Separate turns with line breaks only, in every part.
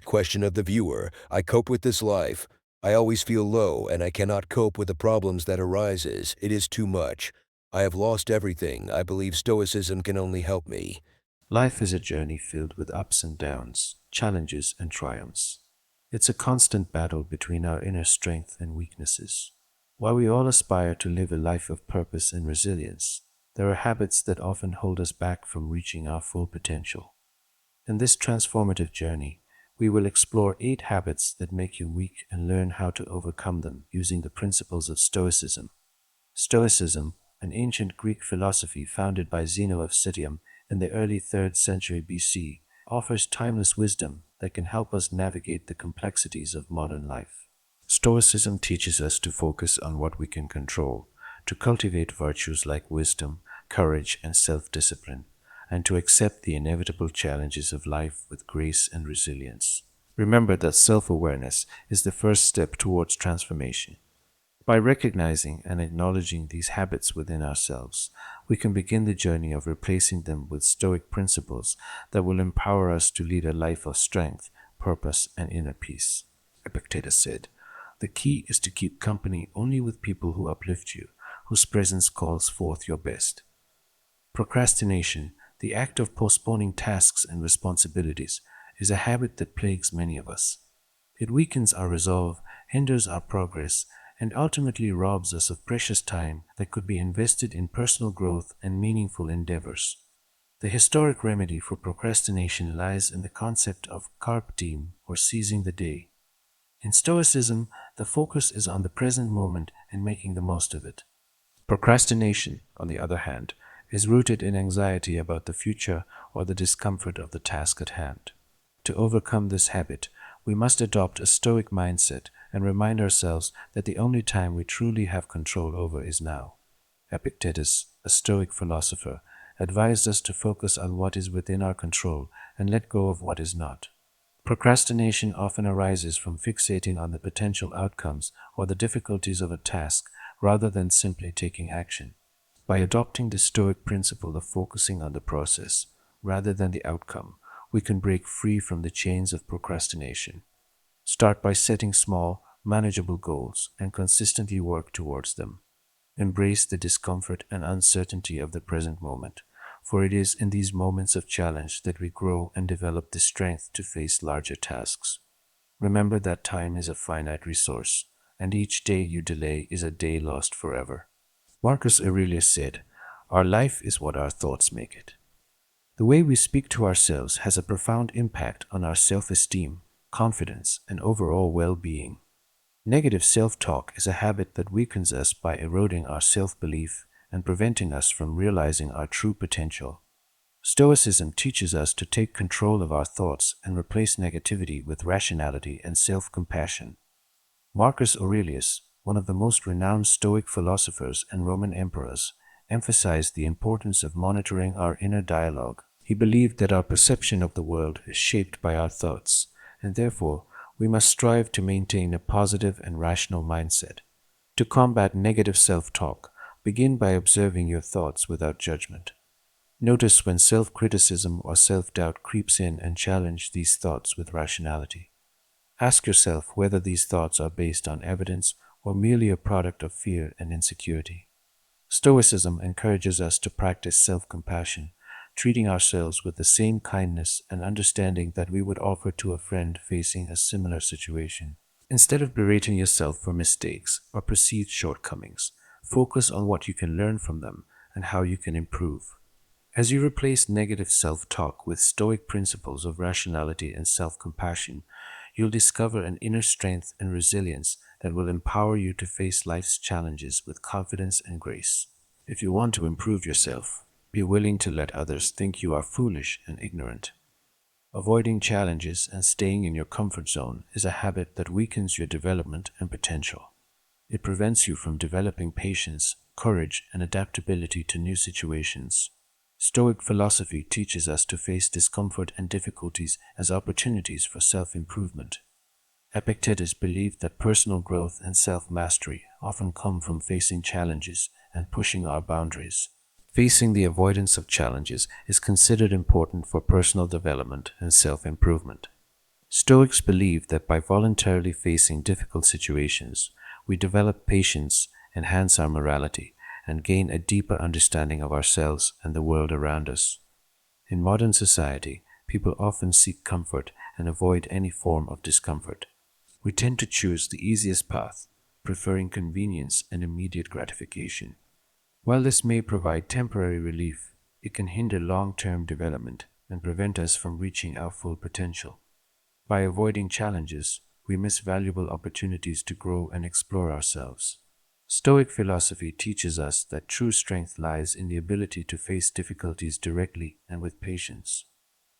question of the viewer. I cope with this life. I always feel low and I cannot cope with the problems that arises. It is too much. I have lost everything. I believe Stoicism can only help me.
Life is a journey filled with ups and downs, challenges and triumphs. It's a constant battle between our inner strength and weaknesses. While we all aspire to live a life of purpose and resilience, there are habits that often hold us back from reaching our full potential. In this transformative journey, we will explore 8 habits that make you weak and learn how to overcome them using the principles of Stoicism. Stoicism, an ancient Greek philosophy founded by Zeno of Citium in the early 3rd century BC, offers timeless wisdom that can help us navigate the complexities of modern life. Stoicism teaches us to focus on what we can control, to cultivate virtues like wisdom, courage, and self-discipline, and to accept the inevitable challenges of life with grace and resilience. Remember that self-awareness is the first step towards transformation. By recognizing and acknowledging these habits within ourselves, we can begin the journey of replacing them with Stoic principles that will empower us to lead a life of strength, purpose, and inner peace. Epictetus said, "The key is to keep company only with people who uplift you, whose presence calls forth your best." Procrastination, the act of postponing tasks and responsibilities, is a habit that plagues many of us. It weakens our resolve, hinders our progress, and ultimately robs us of precious time that could be invested in personal growth and meaningful endeavors. The historic remedy for procrastination lies in the concept of carpe diem, or seizing the day. In Stoicism, the focus is on the present moment and making the most of it. Procrastination, on the other hand, is rooted in anxiety about the future or the discomfort of the task at hand. To overcome this habit, we must adopt a Stoic mindset and remind ourselves that the only time we truly have control over is now. Epictetus, a Stoic philosopher, advised us to focus on what is within our control and let go of what is not. Procrastination often arises from fixating on the potential outcomes or the difficulties of a task rather than simply taking action. By adopting the Stoic principle of focusing on the process rather than the outcome, we can break free from the chains of procrastination. Start by setting small, manageable goals and consistently work towards them. Embrace the discomfort and uncertainty of the present moment, for it is in these moments of challenge that we grow and develop the strength to face larger tasks. Remember that time is a finite resource, and each day you delay is a day lost forever. Marcus Aurelius said, "Our life is what our thoughts make it." The way we speak to ourselves has a profound impact on our self-esteem, confidence, and overall well-being. Negative self-talk is a habit that weakens us by eroding our self-belief and preventing us from realizing our true potential. Stoicism teaches us to take control of our thoughts and replace negativity with rationality and self-compassion. Marcus Aurelius, one of the most renowned Stoic philosophers and Roman emperors, emphasized the importance of monitoring our inner dialogue. He believed that our perception of the world is shaped by our thoughts, and therefore we must strive to maintain a positive and rational mindset. To combat negative self-talk, begin by observing your thoughts without judgment. Notice when self-criticism or self-doubt creeps in and challenge these thoughts with rationality. Ask yourself whether these thoughts are based on evidence or merely a product of fear and insecurity. Stoicism encourages us to practice self-compassion, treating ourselves with the same kindness and understanding that we would offer to a friend facing a similar situation. Instead of berating yourself for mistakes or perceived shortcomings, focus on what you can learn from them and how you can improve. As you replace negative self-talk with Stoic principles of rationality and self-compassion, you'll discover an inner strength and resilience that will empower you to face life's challenges with confidence and grace. If you want to improve yourself, be willing to let others think you are foolish and ignorant. Avoiding challenges and staying in your comfort zone is a habit that weakens your development and potential. It prevents you from developing patience, courage, and adaptability to new situations. Stoic philosophy teaches us to face discomfort and difficulties as opportunities for self-improvement. Epictetus believed that personal growth and self-mastery often come from facing challenges and pushing our boundaries. Facing the avoidance of challenges is considered important for personal development and self-improvement. Stoics believe that by voluntarily facing difficult situations, we develop patience, enhance our morality, and gain a deeper understanding of ourselves and the world around us. In modern society, people often seek comfort and avoid any form of discomfort. We tend to choose the easiest path, preferring convenience and immediate gratification. While this may provide temporary relief, it can hinder long-term development and prevent us from reaching our full potential. By avoiding challenges, we miss valuable opportunities to grow and explore ourselves. Stoic philosophy teaches us that true strength lies in the ability to face difficulties directly and with patience.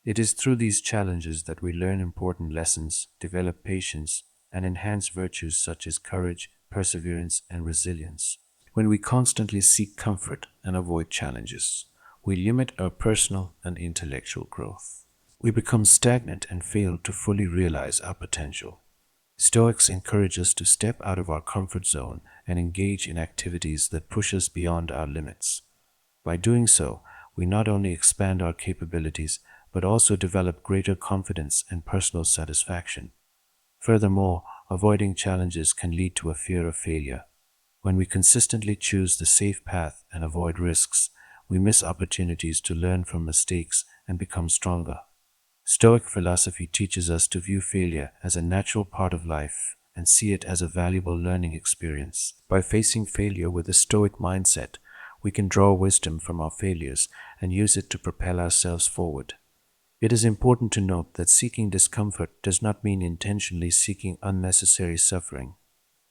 It is through these challenges that we learn important lessons, develop patience, and enhance virtues such as courage, perseverance, and resilience. When we constantly seek comfort and avoid challenges, we limit our personal and intellectual growth. We become stagnant and fail to fully realize our potential. Stoics encourage us to step out of our comfort zone and engage in activities that push us beyond our limits. By doing so, we not only expand our capabilities, but also develop greater confidence and personal satisfaction. Furthermore, avoiding challenges can lead to a fear of failure. When we consistently choose the safe path and avoid risks, we miss opportunities to learn from mistakes and become stronger. Stoic philosophy teaches us to view failure as a natural part of life and see it as a valuable learning experience. By facing failure with a Stoic mindset, we can draw wisdom from our failures and use it to propel ourselves forward. It is important to note that seeking discomfort does not mean intentionally seeking unnecessary suffering.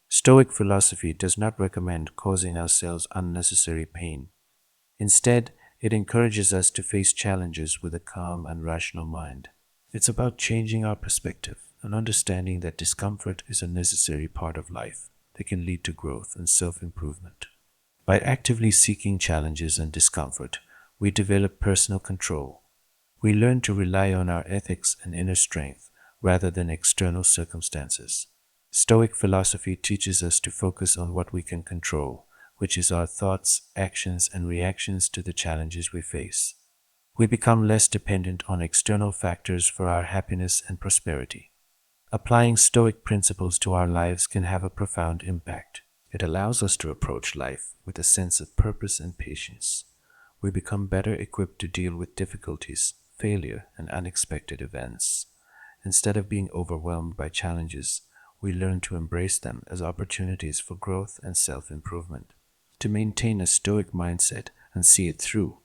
Stoic philosophy does not recommend causing ourselves unnecessary pain. Instead, it encourages us to face challenges with a calm and rational mind. It's about changing our perspective and understanding that discomfort is a necessary part of life that can lead to growth and self-improvement. By actively seeking challenges and discomfort, we develop personal control. We learn to rely on our ethics and inner strength rather than external circumstances. Stoic philosophy teaches us to focus on what we can control, which is our thoughts, actions, and reactions to the challenges we face. We become less dependent on external factors for our happiness and prosperity. Applying Stoic principles to our lives can have a profound impact. It allows us to approach life with a sense of purpose and patience. We become better equipped to deal with difficulties, failure, and unexpected events. Instead of being overwhelmed by challenges, we learn to embrace them as opportunities for growth and self-improvement. To maintain a Stoic mindset and see it through,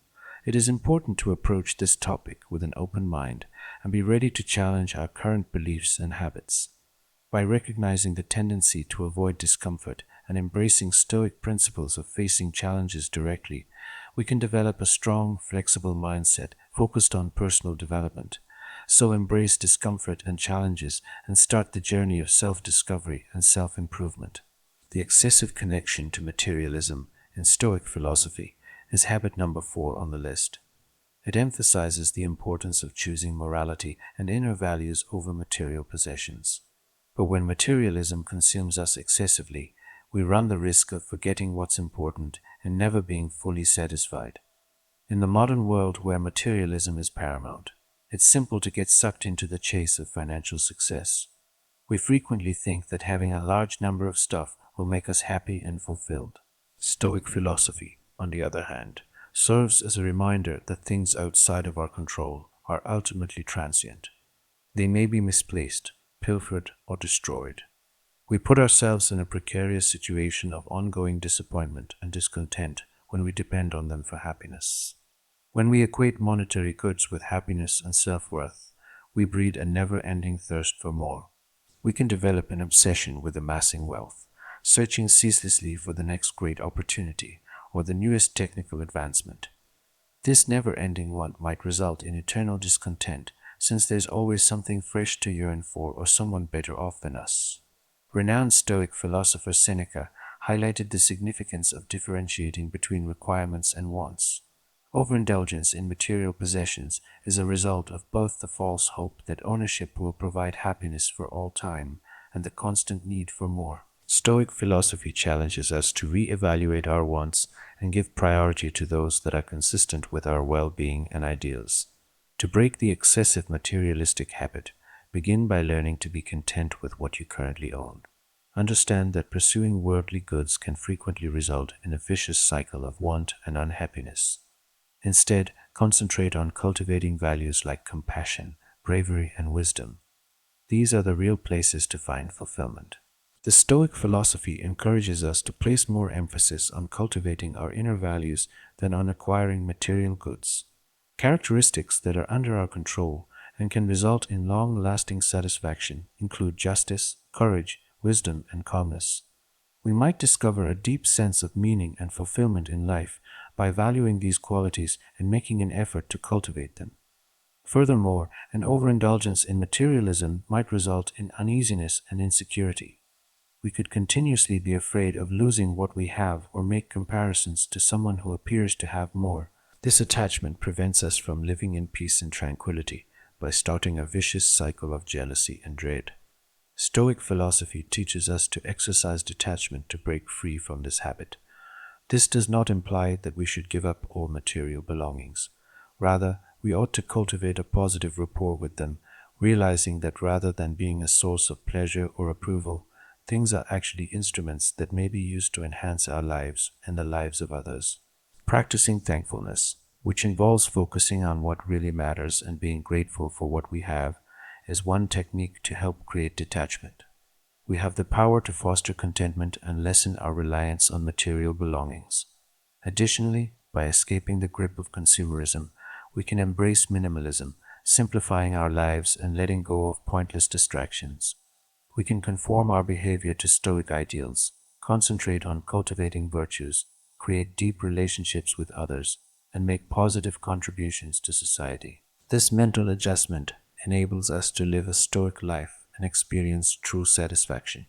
it is important to approach this topic with an open mind and be ready to challenge our current beliefs and habits. By recognizing the tendency to avoid discomfort and embracing Stoic principles of facing challenges directly, we can develop a strong, flexible mindset focused on personal development. So embrace discomfort and challenges and start the journey of self-discovery and self-improvement. The excessive connection to materialism in Stoic philosophy is habit number 4 on the list. It emphasizes the importance of choosing morality and inner values over material possessions. But when materialism consumes us excessively, we run the risk of forgetting what's important and never being fully satisfied. In the modern world where materialism is paramount, it's simple to get sucked into the chase of financial success. We frequently think that having a large number of stuff will make us happy and fulfilled. Stoic philosophy, on the other hand, serves as a reminder that things outside of our control are ultimately transient. They may be misplaced, pilfered, or destroyed. We put ourselves in a precarious situation of ongoing disappointment and discontent when we depend on them for happiness. When we equate monetary goods with happiness and self-worth, we breed a never-ending thirst for more. We can develop an obsession with amassing wealth, searching ceaselessly for the next great opportunity or the newest technical advancement. This never-ending want might result in eternal discontent, since there's always something fresh to yearn for or someone better off than us. Renowned Stoic philosopher Seneca highlighted the significance of differentiating between requirements and wants. Overindulgence in material possessions is a result of both the false hope that ownership will provide happiness for all time and the constant need for more. Stoic philosophy challenges us to re-evaluate our wants and give priority to those that are consistent with our well-being and ideals. To break the excessive materialistic habit, Begin by learning to be content with what you currently own. Understand that pursuing worldly goods can frequently result in a vicious cycle of want and unhappiness. Instead, concentrate on cultivating values like compassion, bravery, and wisdom. These are the real places to find fulfillment. The Stoic philosophy encourages us to place more emphasis on cultivating our inner values than on acquiring material goods. Characteristics that are under our control and can result in long-lasting satisfaction include justice, courage, wisdom, and calmness. We might discover a deep sense of meaning and fulfillment in life by valuing these qualities and making an effort to cultivate them. Furthermore, an overindulgence in materialism might result in uneasiness and insecurity. We could continuously be afraid of losing what we have or make comparisons to someone who appears to have more. This attachment prevents us from living in peace and tranquility by starting a vicious cycle of jealousy and dread. Stoic philosophy teaches us to exercise detachment to break free from this habit. This does not imply that we should give up all material belongings. Rather, we ought to cultivate a positive rapport with them, realizing that rather than being a source of pleasure or approval, things are actually instruments that may be used to enhance our lives and the lives of others. Practicing thankfulness, which involves focusing on what really matters and being grateful for what we have, is one technique to help create detachment. We have the power to foster contentment and lessen our reliance on material belongings. Additionally, by escaping the grip of consumerism, we can embrace minimalism, simplifying our lives and letting go of pointless distractions. We can conform our behavior to Stoic ideals, concentrate on cultivating virtues, create deep relationships with others, and make positive contributions to society. This mental adjustment enables us to live a Stoic life and experience true satisfaction.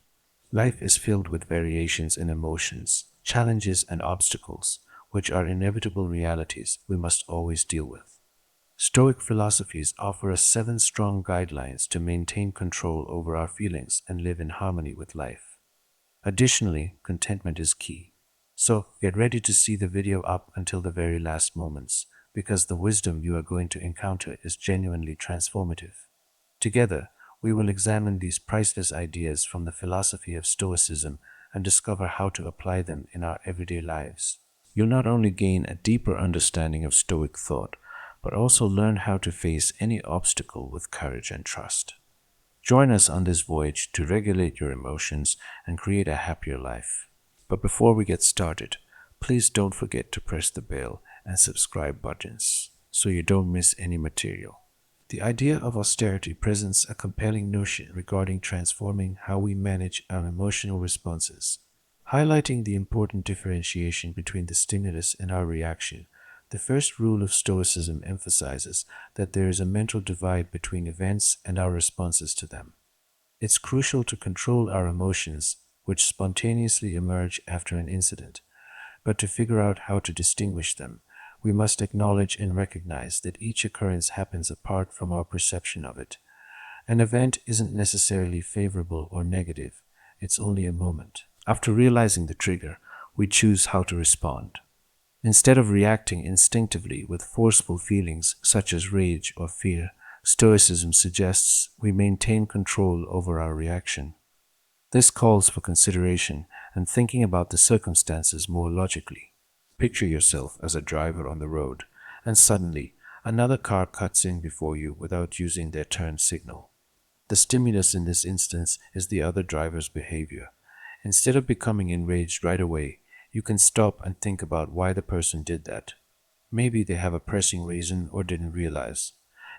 Life is filled with variations in emotions, challenges, and obstacles, which are inevitable realities we must always deal with. Stoic philosophies offer us 7 strong guidelines to maintain control over our feelings and live in harmony with life. Additionally, contentment is key. So, get ready to see the video up until the very last moments, because the wisdom you are going to encounter is genuinely transformative. Together, we will examine these priceless ideas from the philosophy of Stoicism and discover how to apply them in our everyday lives. You'll not only gain a deeper understanding of Stoic thought, but also learn how to face any obstacle with courage and trust. Join us on this voyage to regulate your emotions and create a happier life. But before we get started, please don't forget to press the bell and subscribe buttons so you don't miss any material. The idea of austerity presents a compelling notion regarding transforming how we manage our emotional responses. Highlighting the important differentiation between the stimulus and our reaction, the first rule of Stoicism emphasizes that there is a mental divide between events and our responses to them. It's crucial to control our emotions, which spontaneously emerge after an incident, but to figure out how to distinguish them, we must acknowledge and recognize that each occurrence happens apart from our perception of it. An event isn't necessarily favorable or negative, it's only a moment. After realizing the trigger, we choose how to respond. Instead of reacting instinctively with forceful feelings such as rage or fear, Stoicism suggests we maintain control over our reaction. This calls for consideration and thinking about the circumstances more logically. Picture yourself as a driver on the road, and suddenly another car cuts in before you without using their turn signal. The stimulus in this instance is the other driver's behavior. Instead of becoming enraged right away, you can stop and think about why the person did that. Maybe they have a pressing reason or didn't realize.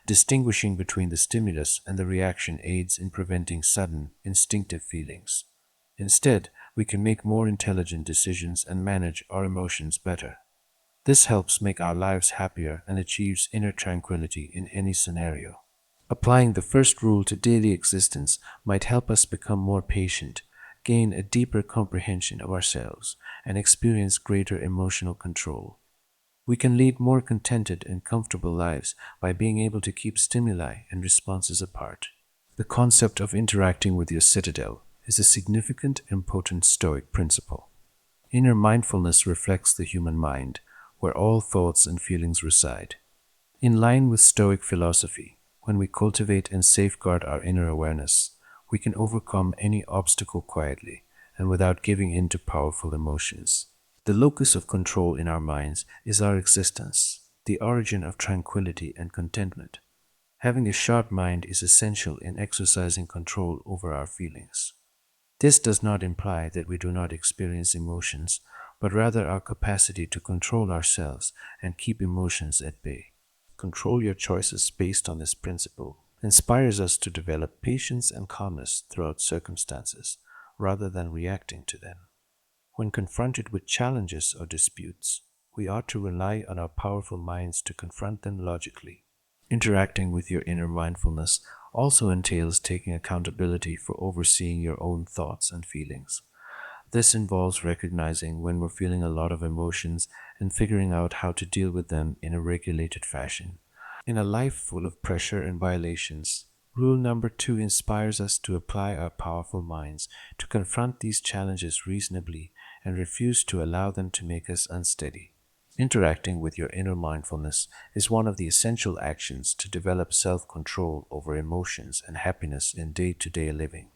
Distinguishing between the stimulus and the reaction aids in preventing sudden, instinctive feelings. Instead, we can make more intelligent decisions and manage our emotions better. This helps make our lives happier and achieves inner tranquility in any scenario. Applying the first rule to daily existence might help us become more patient, gain a deeper comprehension of ourselves, and experience greater emotional control. We can lead more contented and comfortable lives by being able to keep stimuli and responses apart. The concept of interacting with your citadel is a significant and potent Stoic principle. Inner mindfulness reflects the human mind, where all thoughts and feelings reside. In line with Stoic philosophy, When we cultivate and safeguard our inner awareness, we can overcome any obstacle quietly and without giving in to powerful emotions. The locus of control in our minds is our existence, the origin of tranquility and contentment. Having a sharp mind is essential in exercising control over our feelings. This does not imply that we do not experience emotions, but rather our capacity to control ourselves and keep emotions at bay. Control your choices based on this principle inspires us to develop patience and calmness throughout circumstances rather than reacting to them. When confronted with challenges or disputes, we ought to rely on our powerful minds to confront them logically. Interacting with your inner mindfulness also entails taking accountability for overseeing your own thoughts and feelings. This involves recognizing when we're feeling a lot of emotions and figuring out how to deal with them in a regulated fashion. In a life full of pressure and violations, rule number 2 inspires us to apply our powerful minds to confront these challenges reasonably and refuse to allow them to make us unsteady. Interacting with your inner mindfulness is one of the essential actions to develop self-control over emotions and happiness in day-to-day living.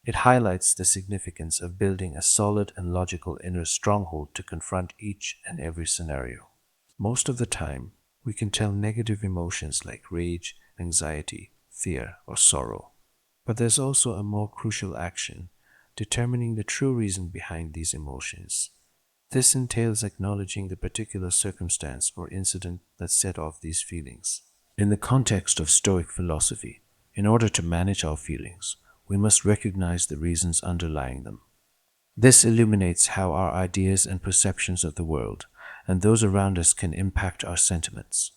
It highlights the significance of building a solid and logical inner stronghold to confront each and every scenario. Most of the time, we can tell negative emotions like rage, anxiety, fear, or sorrow. But there's also a more crucial action, determining the true reason behind these emotions. This entails acknowledging the particular circumstance or incident that set off these feelings. In the context of Stoic philosophy, in order to manage our feelings, we must recognize the reasons underlying them. This illuminates how our ideas and perceptions of the world and those around us can impact our sentiments.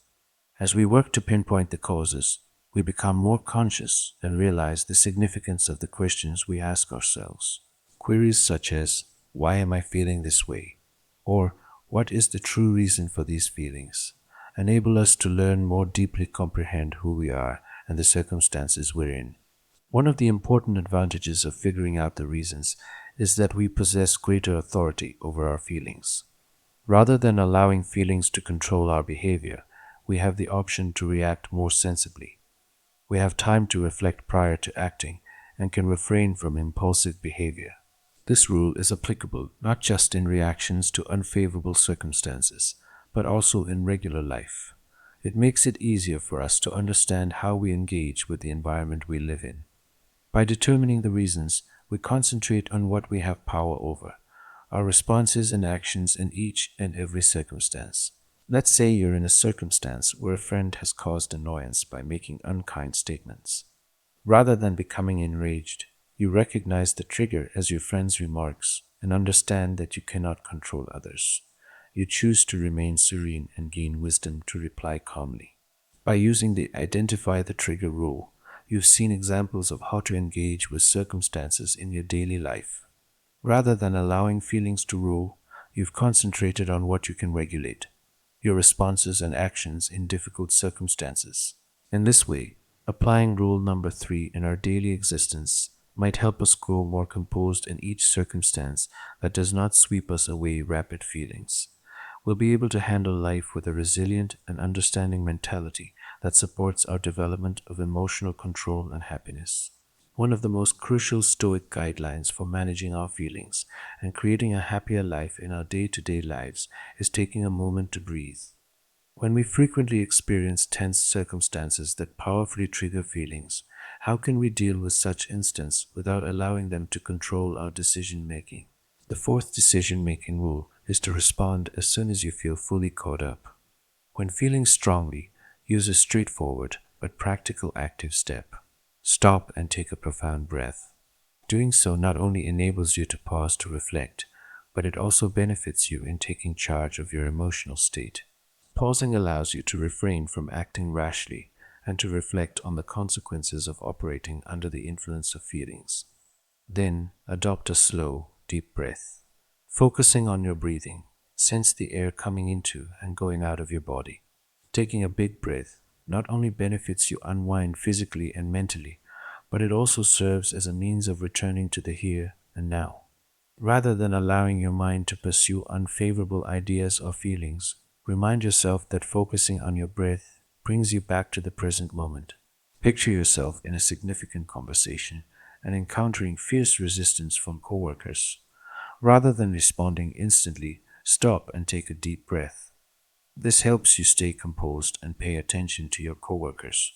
As we work to pinpoint the causes, we become more conscious and realize the significance of the questions we ask ourselves. Queries such as, "Why am I feeling this way?" or "What is the true reason for these feelings?" enable us to learn more deeply comprehend who we are and the circumstances we're in. One of the important advantages of figuring out the reasons is that we possess greater authority over our feelings. Rather than allowing feelings to control our behavior, we have the option to react more sensibly. We have time to reflect prior to acting and can refrain from impulsive behavior. This rule is applicable not just in reactions to unfavorable circumstances, but also in regular life. It makes it easier for us to understand how we engage with the environment we live in. By determining the reasons, we concentrate on what we have power over, our responses and actions in each and every circumstance. Let's say you're in a circumstance where a friend has caused annoyance by making unkind statements. Rather than becoming enraged, you recognize the trigger as your friend's remarks and understand that you cannot control others. You choose to remain serene and gain wisdom to reply calmly. By using the identify the trigger rule, you've seen examples of how to engage with circumstances in your daily life. Rather than allowing feelings to rule, you've concentrated on what you can regulate, your responses and actions in difficult circumstances. In this way, applying rule number 3 in our daily existence might help us grow more composed in each circumstance that does not sweep us away rapid feelings. We'll be able to handle life with a resilient and understanding mentality that supports our development of emotional control and happiness. One of the most crucial Stoic guidelines for managing our feelings and creating a happier life in our day-to-day lives is taking a moment to breathe. When we frequently experience tense circumstances that powerfully trigger feelings, how can we deal with such instances without allowing them to control our decision-making? The fourth decision-making rule is to respond as soon as you feel fully caught up. When feeling strongly, use a straightforward but practical active step. Stop and take a profound breath. Doing so not only enables you to pause to reflect, but it also benefits you in taking charge of your emotional state. Pausing allows you to refrain from acting rashly and to reflect on the consequences of operating under the influence of feelings. Then, adopt a slow, deep breath. Focusing on your breathing, sense the air coming into and going out of your body. Taking a big breath not only benefits you unwind physically and mentally, but it also serves as a means of returning to the here and now. Rather than allowing your mind to pursue unfavorable ideas or feelings, remind yourself that focusing on your breath brings you back to the present moment. Picture yourself in a significant conversation and encountering fierce resistance from coworkers. Rather than responding instantly, stop and take a deep breath. This helps you stay composed and pay attention to your coworkers.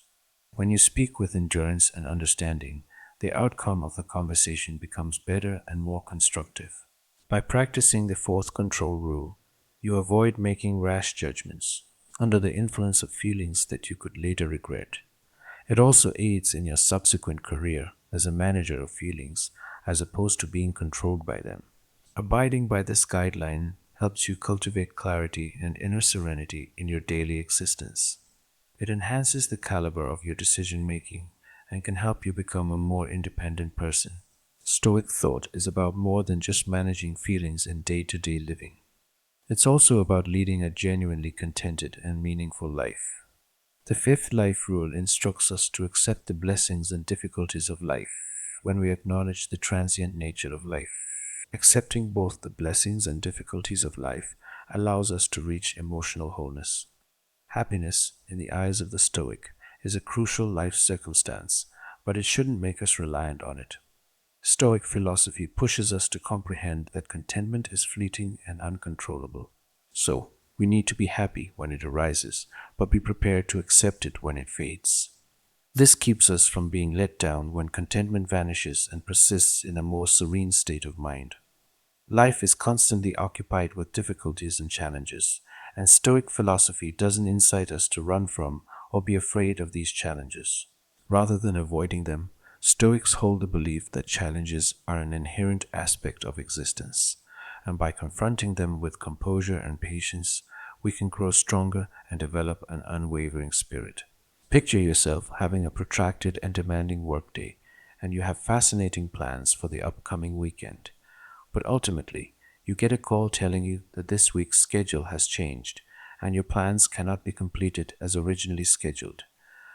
When you speak with endurance and understanding, the outcome of the conversation becomes better and more constructive. By practicing the fourth control rule, you avoid making rash judgments under the influence of feelings that you could later regret. It also aids in your subsequent career as a manager of feelings as opposed to being controlled by them. Abiding by this guideline helps you cultivate clarity and inner serenity in your daily existence. It enhances the caliber of your decision making and can help you become a more independent person. Stoic thought is about more than just managing feelings in day to day living. It's also about leading a genuinely contented and meaningful life. The fifth life rule instructs us to accept the blessings and difficulties of life when we acknowledge the transient nature of life. Accepting both the blessings and difficulties of life allows us to reach emotional wholeness. Happiness, in the eyes of the Stoic, is a crucial life circumstance, but it shouldn't make us reliant on it. Stoic philosophy pushes us to comprehend that contentment is fleeting and uncontrollable. So, we need to be happy when it arises, but be prepared to accept it when it fades. This keeps us from being let down when contentment vanishes and persists in a more serene state of mind. Life is constantly occupied with difficulties and challenges, and Stoic philosophy doesn't incite us to run from or be afraid of these challenges. Rather than avoiding them, Stoics hold the belief that challenges are an inherent aspect of existence, and by confronting them with composure and patience, we can grow stronger and develop an unwavering spirit. Picture yourself having a protracted and demanding workday, and you have fascinating plans for the upcoming weekend. But ultimately, you get a call telling you that this week's schedule has changed and your plans cannot be completed as originally scheduled.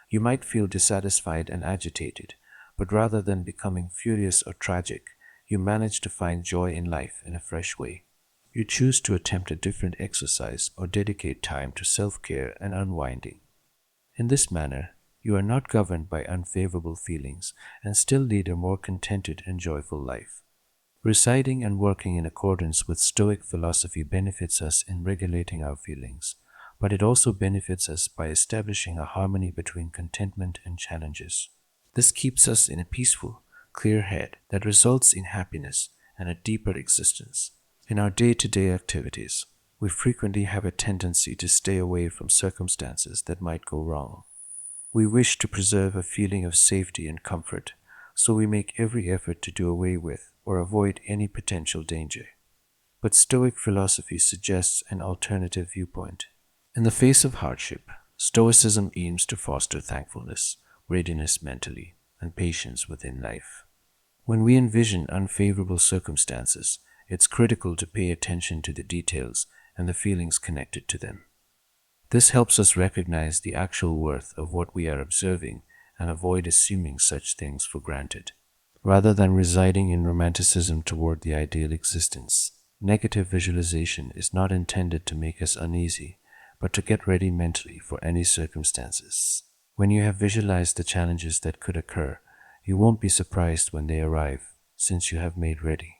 You might feel dissatisfied and agitated, but rather than becoming furious or tragic, you manage to find joy in life in a fresh way. You choose to attempt a different exercise or dedicate time to self-care and unwinding. In this manner, you are not governed by unfavorable feelings and still lead a more contented and joyful life. Reciting and working in accordance with Stoic philosophy benefits us in regulating our feelings, but it also benefits us by establishing a harmony between contentment and challenges. This keeps us in a peaceful, clear head that results in happiness and a deeper existence. In our day-to-day activities, we frequently have a tendency to stay away from circumstances that might go wrong. We wish to preserve a feeling of safety and comfort, so we make every effort to do away with or avoid any potential danger. But Stoic philosophy suggests an alternative viewpoint. In the face of hardship, Stoicism aims to foster thankfulness, readiness mentally, and patience within life. When we envision unfavorable circumstances, it's critical to pay attention to the details and the feelings connected to them. This helps us recognize the actual worth of what we are observing and avoid assuming such things for granted. Rather than residing in romanticism toward the ideal existence, negative visualization is not intended to make us uneasy, but to get ready mentally for any circumstances. When you have visualized the challenges that could occur, you won't be surprised when they arrive, since you have made ready.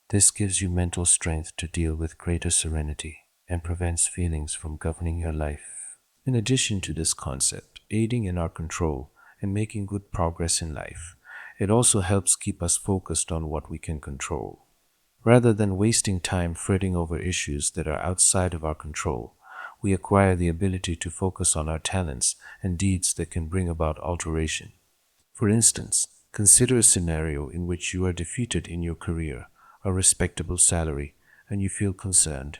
This gives you mental strength to deal with greater serenity and prevents feelings from governing your life. In addition to this concept, aiding in our control and making good progress in life, it also helps keep us focused on what we can control. Rather than wasting time fretting over issues that are outside of our control, we acquire the ability to focus on our talents and deeds that can bring about alteration. For instance, consider a scenario in which you are defeated in your career, a respectable salary, and you feel concerned.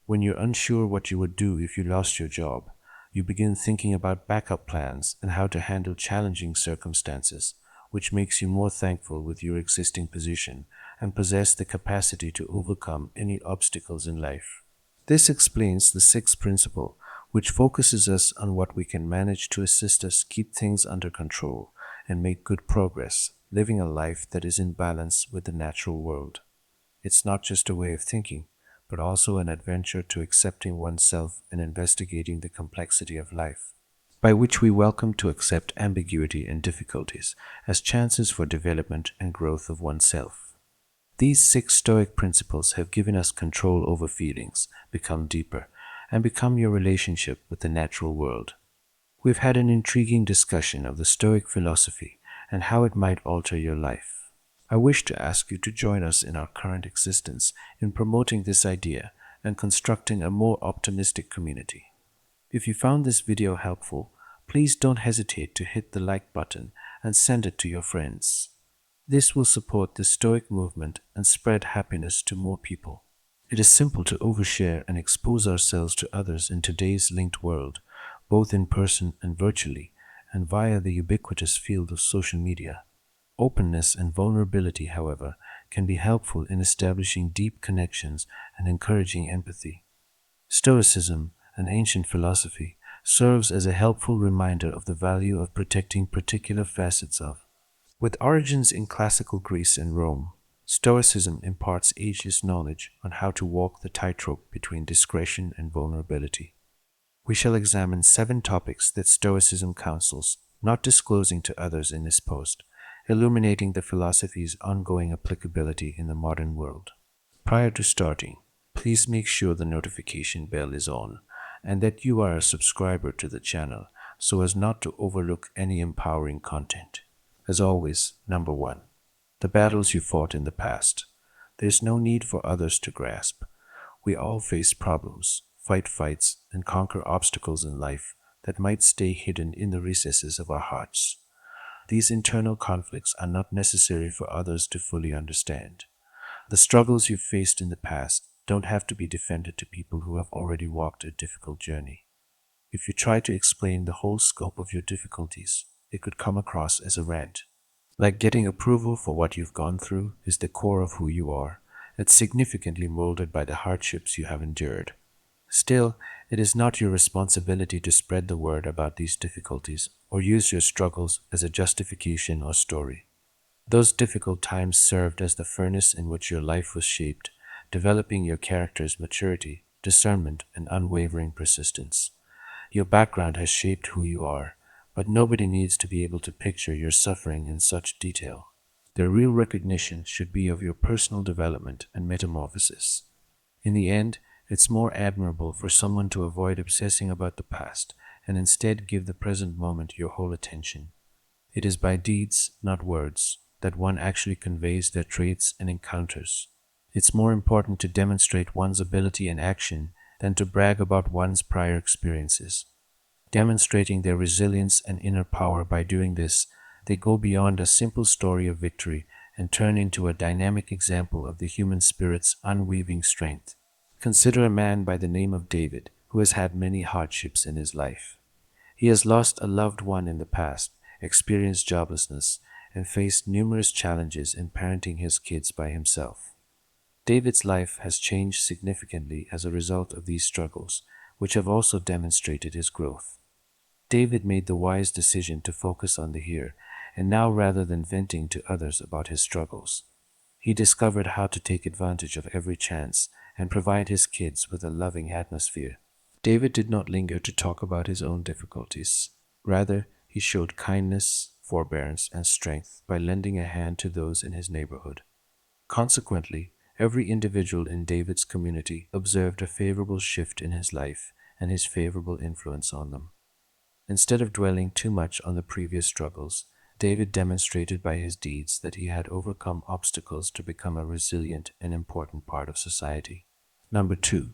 When you're unsure what you would do if you lost your job, you begin thinking about backup plans and how to handle challenging circumstances, which makes you more thankful with your existing position and possess the capacity to overcome any obstacles in life. This explains the sixth principle, which focuses us on what we can manage to assist us keep things under control and make good progress, living a life that is in balance with the natural world. It's not just a way of thinking, but also an adventure to accepting oneself and investigating the complexity of life. by which we welcome to accept ambiguity and difficulties as chances for development and growth of oneself. These 6 Stoic principles have given us control over feelings, become deeper, and become your relationship with the natural world. We've had an intriguing discussion of the Stoic philosophy and how it might alter your life. I wish to ask you to join us in our current existence in promoting this idea and constructing a more optimistic community. If you found this video helpful, please don't hesitate to hit the like button and send it to your friends. This will support the Stoic movement and spread happiness to more people. It is simple to overshare and expose ourselves to others in today's linked world, both in person and virtually, and via the ubiquitous field of social media. Openness and vulnerability, however, can be helpful in establishing deep connections and encouraging empathy. Stoicism, an ancient philosophy, serves as a helpful reminder of the value of protecting particular facets of. With origins in classical Greece and Rome, Stoicism imparts ageless knowledge on how to walk the tightrope between discretion and vulnerability. We shall examine 7 topics that Stoicism counsels, not disclosing to others in this post, illuminating the philosophy's ongoing applicability in the modern world. Prior to starting, please make sure the notification bell is on and that you are a subscriber to the channel so as not to overlook any empowering content. As always, number 1. The battles you fought in the past. There is no need for others to grasp. We all face problems, fight fights, and conquer obstacles in life that might stay hidden in the recesses of our hearts. These internal conflicts are not necessary for others to fully understand. The struggles you faced in the past don't have to be defended to people who have already walked a difficult journey. If you try to explain the whole scope of your difficulties, it could come across as a rant. Like getting approval for what you've gone through is the core of who you are. It's significantly molded by the hardships you have endured. Still, it is not your responsibility to spread the word about these difficulties or use your struggles as a justification or story. Those difficult times served as the furnace in which your life was shaped, developing your character's maturity, discernment, and unwavering persistence. Your background has shaped who you are, but nobody needs to be able to picture your suffering in such detail. The real recognition should be of your personal development and metamorphosis. In the end, it's more admirable for someone to avoid obsessing about the past and instead give the present moment your whole attention. It is by deeds, not words, that one actually conveys their traits and encounters. It's more important to demonstrate one's ability in action than to brag about one's prior experiences. Demonstrating their resilience and inner power by doing this, they go beyond a simple story of victory and turn into a dynamic example of the human spirit's unweaving strength. Consider a man by the name of David, who has had many hardships in his life. He has lost a loved one in the past, experienced joblessness, and faced numerous challenges in parenting his kids by himself. David's life has changed significantly as a result of these struggles, which have also demonstrated his growth. David made the wise decision to focus on the here and now rather than venting to others about his struggles. He discovered how to take advantage of every chance and provide his kids with a loving atmosphere. David did not linger to talk about his own difficulties. Rather, he showed kindness, forbearance, and strength by lending a hand to those in his neighborhood. Consequently, every individual in David's community observed a favorable shift in his life and his favorable influence on them. Instead of dwelling too much on the previous struggles, David demonstrated by his deeds that he had overcome obstacles to become a resilient and important part of society. Number 2.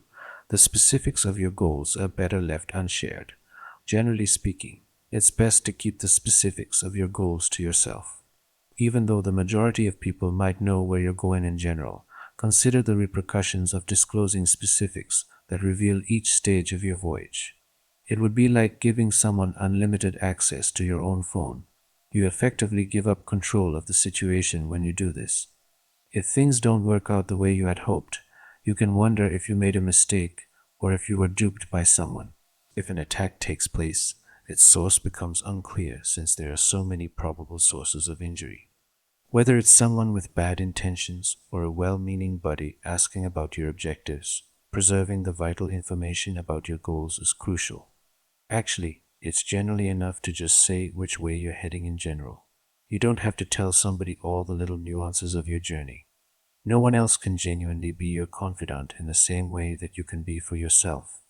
The specifics of your goals are better left unshared. Generally speaking, it's best to keep the specifics of your goals to yourself. Even though the majority of people might know where you're going in general, consider the repercussions of disclosing specifics that reveal each stage of your voyage. It would be like giving someone unlimited access to your own phone. You effectively give up control of the situation when you do this. If things don't work out the way you had hoped, you can wonder if you made a mistake or if you were duped by someone. If an attack takes place, its source becomes unclear since there are so many probable sources of injury. Whether it's someone with bad intentions or a well-meaning buddy asking about your objectives, preserving the vital information about your goals is crucial. Actually, It's generally enough to just say which way you're heading in general. You don't have to tell somebody all the little nuances of your journey. No one else can genuinely be your confidant in the same way that you can be for yourself.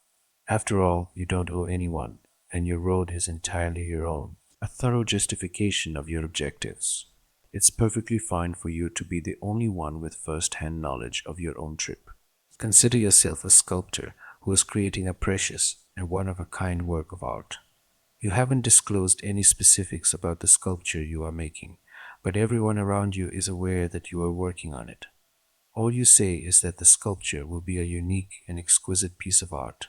After all, you don't owe anyone, and your road is entirely your own. A thorough justification of your objectives. It's perfectly fine for you to be the only one with first-hand knowledge of your own trip. Consider yourself a sculptor who is creating a precious and one-of-a-kind work of art. You haven't disclosed any specifics about the sculpture you are making, but everyone around you is aware that you are working on it. All you say is that the sculpture will be a unique and exquisite piece of art.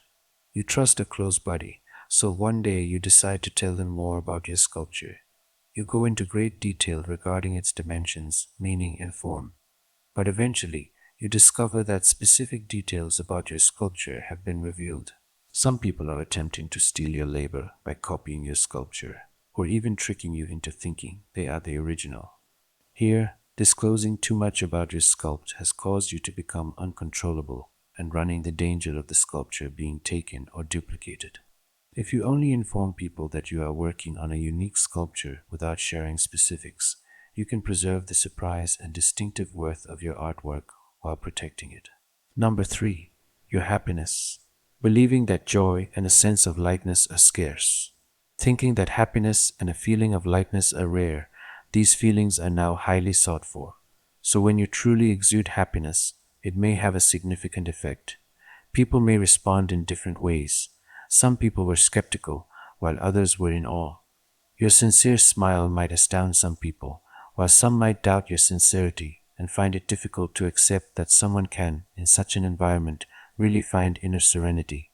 You trust a close buddy, so one day you decide to tell them more about your sculpture. You go into great detail regarding its dimensions, meaning, and form. But eventually, you discover that specific details about your sculpture have been revealed. Some people are attempting to steal your labor by copying your sculpture, or even tricking you into thinking they are the original. Here, disclosing too much about your sculpt has caused you to become uncontrollable and running the danger of the sculpture being taken or duplicated. If you only inform people that you are working on a unique sculpture without sharing specifics, you can preserve the surprise and distinctive worth of your artwork while protecting it. Number 3. Your happiness. Believing that joy and a sense of lightness are scarce. Thinking that happiness and a feeling of lightness are rare, these feelings are now highly sought for. So when you truly exude happiness, it may have a significant effect. People may respond in different ways. Some people were skeptical, while others were in awe. Your sincere smile might astound some people, while some might doubt your sincerity and find it difficult to accept that someone can, in such an environment, really find inner serenity.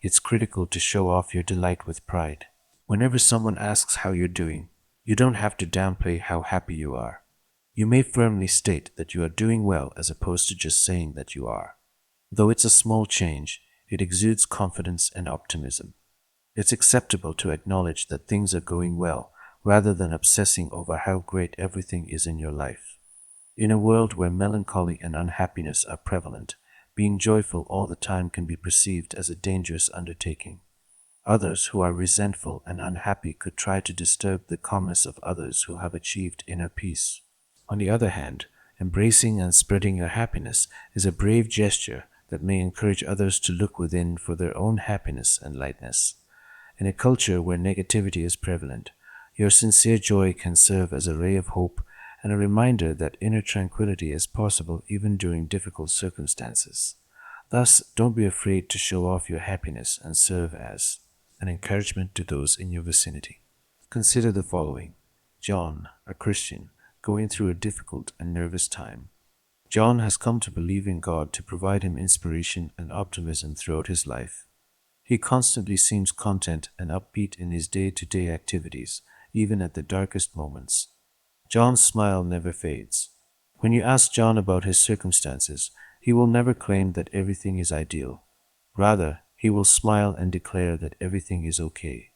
It's critical to show off your delight with pride. Whenever someone asks how you're doing, you don't have to downplay how happy you are. You may firmly state that you are doing well as opposed to just saying that you are. Though it's a small change, it exudes confidence and optimism. It's acceptable to acknowledge that things are going well rather than obsessing over how great everything is in your life. In a world where melancholy and unhappiness are prevalent, being joyful all the time can be perceived as a dangerous undertaking. Others who are resentful and unhappy could try to disturb the calmness of others who have achieved inner peace. On the other hand, embracing and spreading your happiness is a brave gesture that may encourage others to look within for their own happiness and lightness. In a culture where negativity is prevalent, your sincere joy can serve as a ray of hope and a reminder that inner tranquility is possible even during difficult circumstances. Thus, don't be afraid to show off your happiness and serve as an encouragement to those in your vicinity. Consider the following. John, a Christian, going through a difficult and nervous time. John has come to believe in God to provide him inspiration and optimism throughout his life. He constantly seems content and upbeat in his day-to-day activities, even at the darkest moments. John's smile never fades. When you ask John about his circumstances, he will never claim that everything is ideal. Rather, he will smile and declare that everything is okay.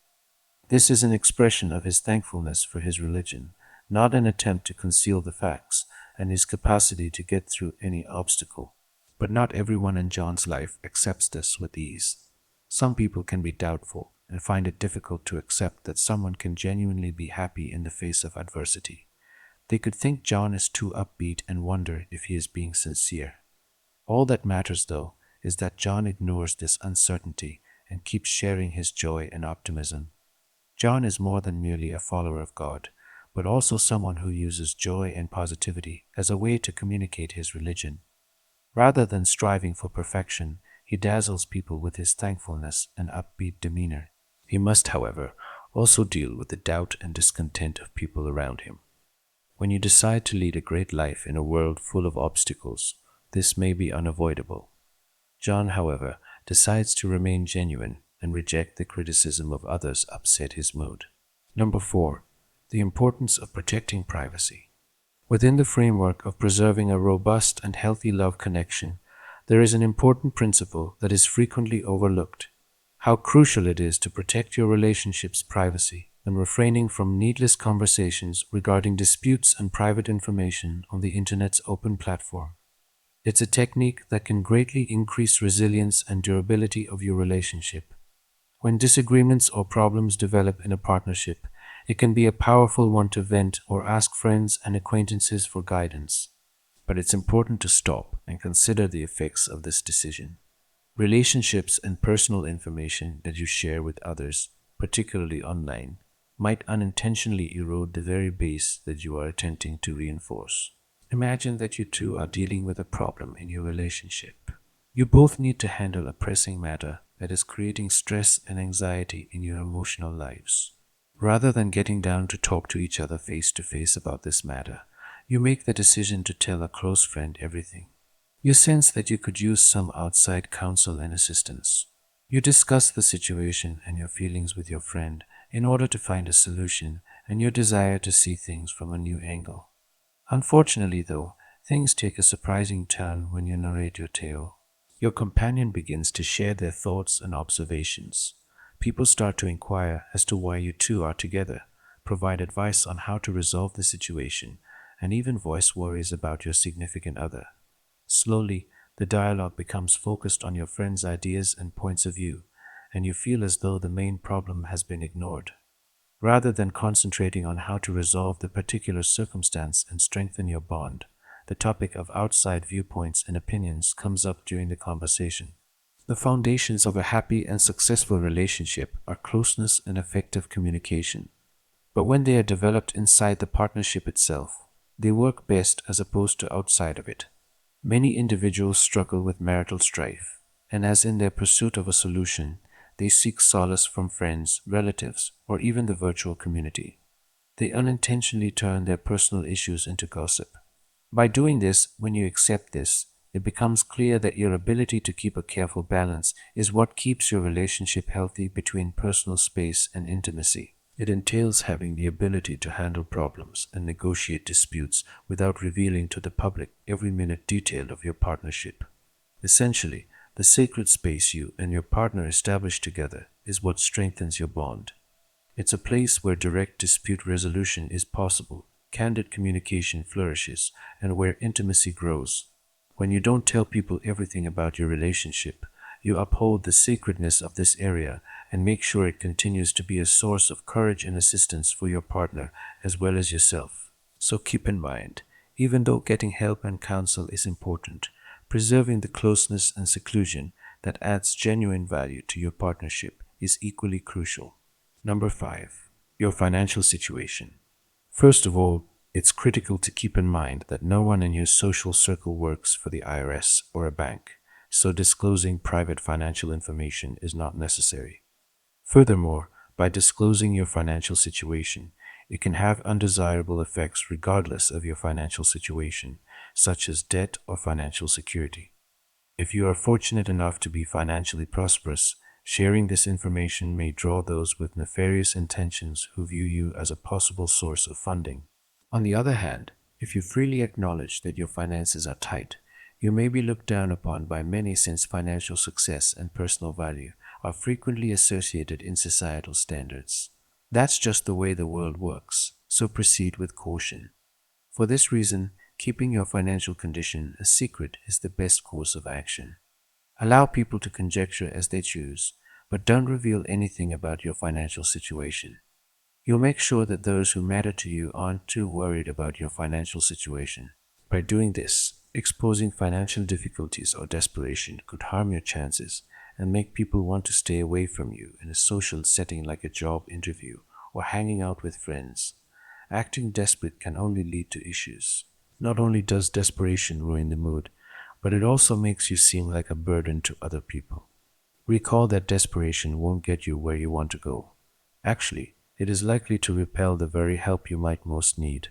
This is an expression of his thankfulness for his religion, not an attempt to conceal the facts and his capacity to get through any obstacle. But not everyone in John's life accepts this with ease. Some people can be doubtful and find it difficult to accept that someone can genuinely be happy in the face of adversity. They could think John is too upbeat and wonder if he is being sincere. All that matters, though, is that John ignores this uncertainty and keeps sharing his joy and optimism. John is more than merely a follower of God, but also someone who uses joy and positivity as a way to communicate his religion. Rather than striving for perfection, he dazzles people with his thankfulness and upbeat demeanor. He must, however, also deal with the doubt and discontent of people around him. When you decide to lead a great life in a world full of obstacles, this may be unavoidable. John, however, decides to remain genuine and reject the criticism of others upset his mood. Number 4. The importance of protecting privacy. Within the framework of preserving a robust and healthy love connection, there is an important principle that is frequently overlooked: how crucial it is to protect your relationship's privacy and refraining from needless conversations regarding disputes and private information on the Internet's open platform. It's a technique that can greatly increase resilience and durability of your relationship. When disagreements or problems develop in a partnership, it can be a powerful one to vent or ask friends and acquaintances for guidance. But it's important to stop and consider the effects of this decision. Relationships and personal information that you share with others, particularly online, might unintentionally erode the very base that you are attempting to reinforce. Imagine that you two are dealing with a problem in your relationship. You both need to handle a pressing matter that is creating stress and anxiety in your emotional lives. Rather than getting down to talk to each other face to face about this matter, you make the decision to tell a close friend everything. You sense that you could use some outside counsel and assistance. You discuss the situation and your feelings with your friend in order to find a solution and your desire to see things from a new angle. Unfortunately, though, things take a surprising turn when you narrate your tale. Your companion begins to share their thoughts and observations. People start to inquire as to why you two are together, provide advice on how to resolve the situation, and even voice worries about your significant other. Slowly, the dialogue becomes focused on your friend's ideas and points of view, and you feel as though the main problem has been ignored. Rather than concentrating on how to resolve the particular circumstance and strengthen your bond, the topic of outside viewpoints and opinions comes up during the conversation. The foundations of a happy and successful relationship are closeness and effective communication. But when they are developed inside the partnership itself, they work best as opposed to outside of it. Many individuals struggle with marital strife, and as in their pursuit of a solution, they seek solace from friends, relatives, or even the virtual community. They unintentionally turn their personal issues into gossip. By doing this, when you accept this, it becomes clear that your ability to keep a careful balance is what keeps your relationship healthy between personal space and intimacy. It entails having the ability to handle problems and negotiate disputes without revealing to the public every minute detail of your partnership. Essentially, the sacred space you and your partner establish together is what strengthens your bond. It's a place where direct dispute resolution is possible, candid communication flourishes, and where intimacy grows. When you don't tell people everything about your relationship, you uphold the sacredness of this area and make sure it continues to be a source of courage and assistance for your partner as well as yourself. So keep in mind, even though getting help and counsel is important, preserving the closeness and seclusion that adds genuine value to your partnership is equally crucial. Number 5. Your financial situation. First of all, it's critical to keep in mind that no one in your social circle works for the IRS or a bank, so disclosing private financial information is not necessary. Furthermore, by disclosing your financial situation, it can have undesirable effects regardless of your financial situation, such as debt or financial security. If you are fortunate enough to be financially prosperous, sharing this information may draw those with nefarious intentions who view you as a possible source of funding. On the other hand, if you freely acknowledge that your finances are tight, you may be looked down upon by many since financial success and personal value are frequently associated in societal standards. That's just the way the world works, so proceed with caution. For this reason, keeping your financial condition a secret is the best course of action. Allow people to conjecture as they choose, but don't reveal anything about your financial situation. You'll make sure that those who matter to you aren't too worried about your financial situation. By doing this, exposing financial difficulties or desperation could harm your chances and make people want to stay away from you in a social setting like a job interview or hanging out with friends. Acting desperate can only lead to issues. Not only does desperation ruin the mood, but it also makes you seem like a burden to other people. Recall that desperation won't get you where you want to go. Actually, it is likely to repel the very help you might most need.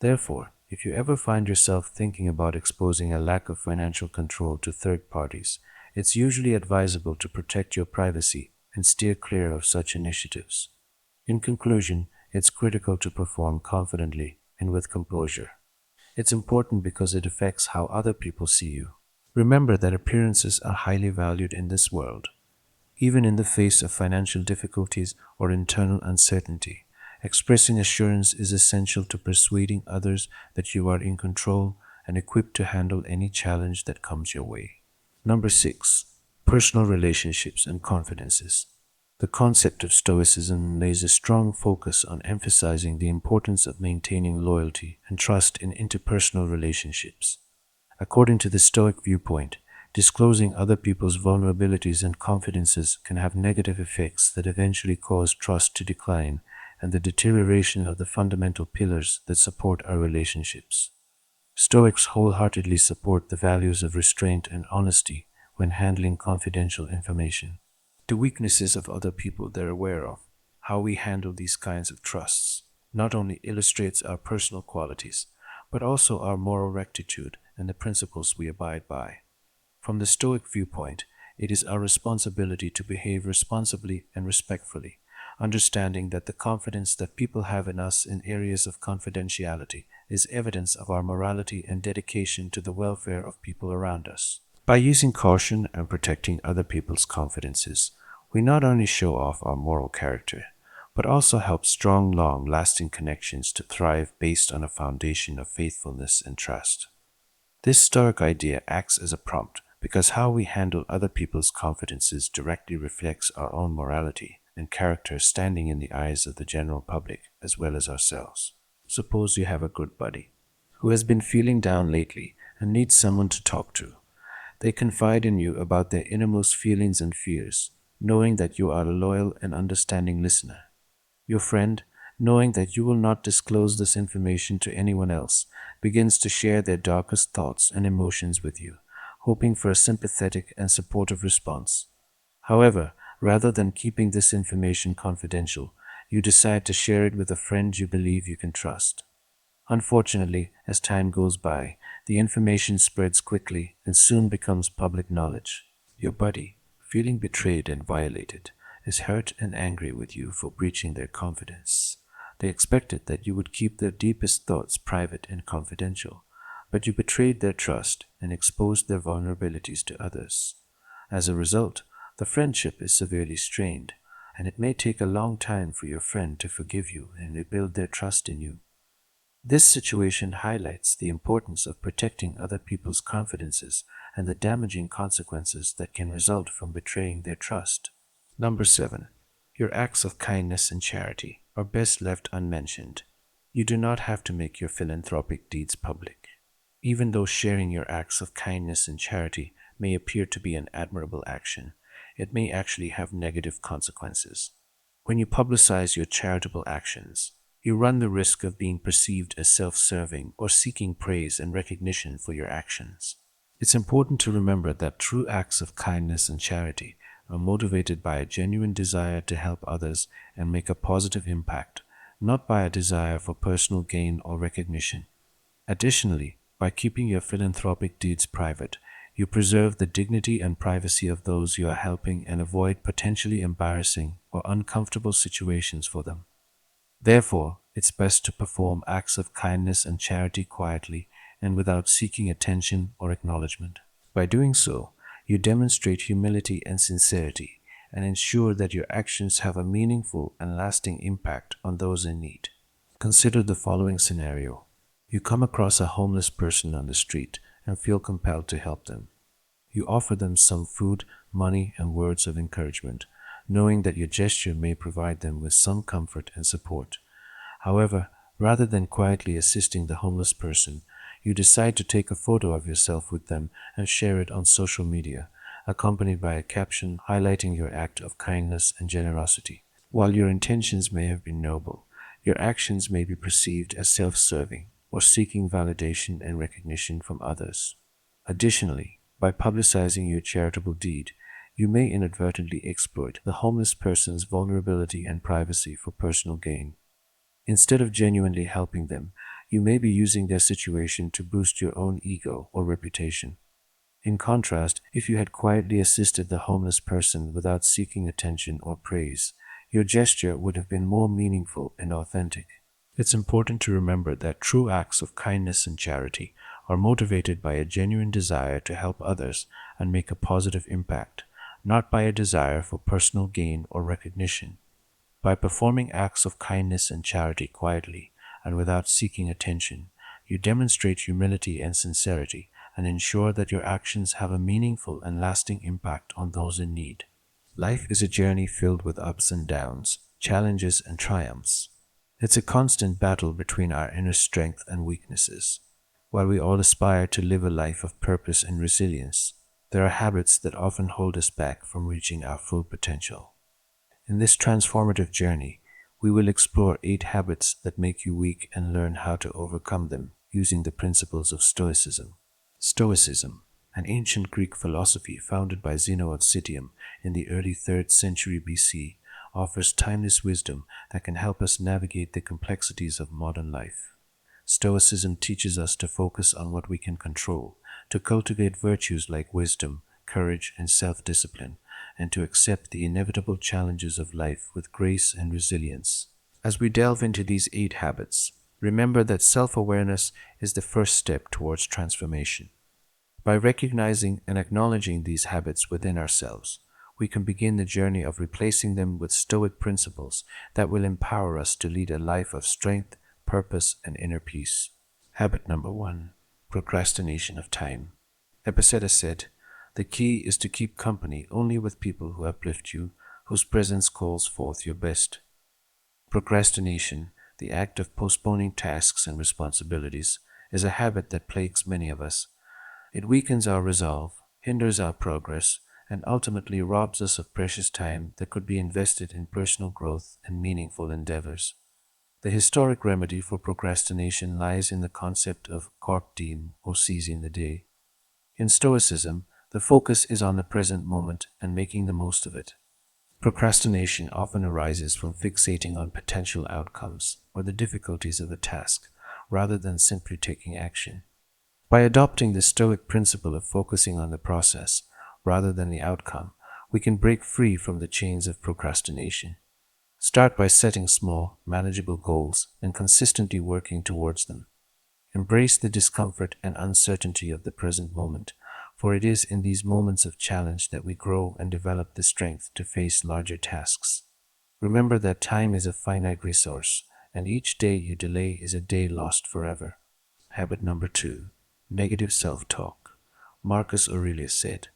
Therefore, if you ever find yourself thinking about exposing a lack of financial control to third parties, it's usually advisable to protect your privacy and steer clear of such initiatives. In conclusion, it's critical to perform confidently and with composure. It's important because it affects how other people see you. Remember that appearances are highly valued in this world. Even in the face of financial difficulties or internal uncertainty, expressing assurance is essential to persuading others that you are in control and equipped to handle any challenge that comes your way. Number 6. Personal relationships and confidences. The concept of Stoicism lays a strong focus on emphasizing the importance of maintaining loyalty and trust in interpersonal relationships. According to the Stoic viewpoint, disclosing other people's vulnerabilities and confidences can have negative effects that eventually cause trust to decline and the deterioration of the fundamental pillars that support our relationships. Stoics wholeheartedly support the values of restraint and honesty when handling confidential information. The weaknesses of other people they're aware of, how we handle these kinds of trusts, not only illustrates our personal qualities, but also our moral rectitude and the principles we abide by. From the Stoic viewpoint, it is our responsibility to behave responsibly and respectfully, understanding that the confidence that people have in us in areas of confidentiality is evidence of our morality and dedication to the welfare of people around us. By using caution and protecting other people's confidences, we not only show off our moral character, but also help strong, long-lasting connections to thrive based on a foundation of faithfulness and trust. This Stoic idea acts as a prompt because how we handle other people's confidences directly reflects our own morality and character standing in the eyes of the general public as well as ourselves. Suppose you have a good buddy who has been feeling down lately and needs someone to talk to. They confide in you about their innermost feelings and fears, knowing that you are a loyal and understanding listener. Your friend, knowing that you will not disclose this information to anyone else, begins to share their darkest thoughts and emotions with you, hoping for a sympathetic and supportive response. However, rather than keeping this information confidential, you decide to share it with a friend you believe you can trust. Unfortunately, as time goes by, the information spreads quickly and soon becomes public knowledge. Your buddy, feeling betrayed and violated, is hurt and angry with you for breaching their confidence. They expected that you would keep their deepest thoughts private and confidential, but you betrayed their trust and exposed their vulnerabilities to others. As a result, the friendship is severely strained, and it may take a long time for your friend to forgive you and rebuild their trust in you. This situation highlights the importance of protecting other people's confidences and the damaging consequences that can result from betraying their trust. Number 7. Your acts of kindness and charity are best left unmentioned. You do not have to make your philanthropic deeds public. Even though sharing your acts of kindness and charity may appear to be an admirable action, it may actually have negative consequences. When you publicize your charitable actions, you run the risk of being perceived as self-serving or seeking praise and recognition for your actions. It's important to remember that true acts of kindness and charity are motivated by a genuine desire to help others and make a positive impact, not by a desire for personal gain or recognition. Additionally, by keeping your philanthropic deeds private, you preserve the dignity and privacy of those you are helping and avoid potentially embarrassing or uncomfortable situations for them. Therefore, it's best to perform acts of kindness and charity quietly and without seeking attention or acknowledgement. By doing so, you demonstrate humility and sincerity and ensure that your actions have a meaningful and lasting impact on those in need. Consider the following scenario. You come across a homeless person on the street and feel compelled to help them. You offer them some food, money, and words of encouragement, knowing that your gesture may provide them with some comfort and support. However, rather than quietly assisting the homeless person, you decide to take a photo of yourself with them and share it on social media, accompanied by a caption highlighting your act of kindness and generosity. While your intentions may have been noble, your actions may be perceived as self-serving or seeking validation and recognition from others. Additionally, by publicizing your charitable deed, you may inadvertently exploit the homeless person's vulnerability and privacy for personal gain. Instead of genuinely helping them, you may be using their situation to boost your own ego or reputation. In contrast, if you had quietly assisted the homeless person without seeking attention or praise, your gesture would have been more meaningful and authentic. It's important to remember that true acts of kindness and charity are motivated by a genuine desire to help others and make a positive impact, not by a desire for personal gain or recognition. By performing acts of kindness and charity quietly and without seeking attention, you demonstrate humility and sincerity and ensure that your actions have a meaningful and lasting impact on those in need. Life is a journey filled with ups and downs, challenges and triumphs. It's a constant battle between our inner strength and weaknesses. While we all aspire to live a life of purpose and resilience, there are habits that often hold us back from reaching our full potential. In this transformative journey, we will explore 8 habits that make you weak and learn how to overcome them using the principles of Stoicism. Stoicism, an ancient Greek philosophy founded by Zeno of Citium in the early 3rd century BC, offers timeless wisdom that can help us navigate the complexities of modern life. Stoicism teaches us to focus on what we can control, to cultivate virtues like wisdom, courage, and self-discipline, and to accept the inevitable challenges of life with grace and resilience. As we delve into these 8 habits, remember that self-awareness is the first step towards transformation. By recognizing and acknowledging these habits within ourselves, we can begin the journey of replacing them with Stoic principles that will empower us to lead a life of strength, purpose, and inner peace. Habit number 1: procrastination of time. Epictetus said, "The key is to keep company only with people who uplift you, whose presence calls forth your best." Procrastination, the act of postponing tasks and responsibilities, is a habit that plagues many of us. It weakens our resolve, hinders our progress, and ultimately robs us of precious time that could be invested in personal growth and meaningful endeavors. The historic remedy for procrastination lies in the concept of carpe diem, or seizing the day. In Stoicism, the focus is on the present moment and making the most of it. Procrastination often arises from fixating on potential outcomes or the difficulties of a task, rather than simply taking action. By adopting the Stoic principle of focusing on the process rather than the outcome, we can break free from the chains of procrastination. Start by setting small, manageable goals and consistently working towards them. Embrace the discomfort and uncertainty of the present moment, for it is in these moments of challenge that we grow and develop the strength to face larger tasks. Remember that time is a finite resource, and each day you delay is a day lost forever. Habit number 2: negative self-talk. Marcus Aurelius said,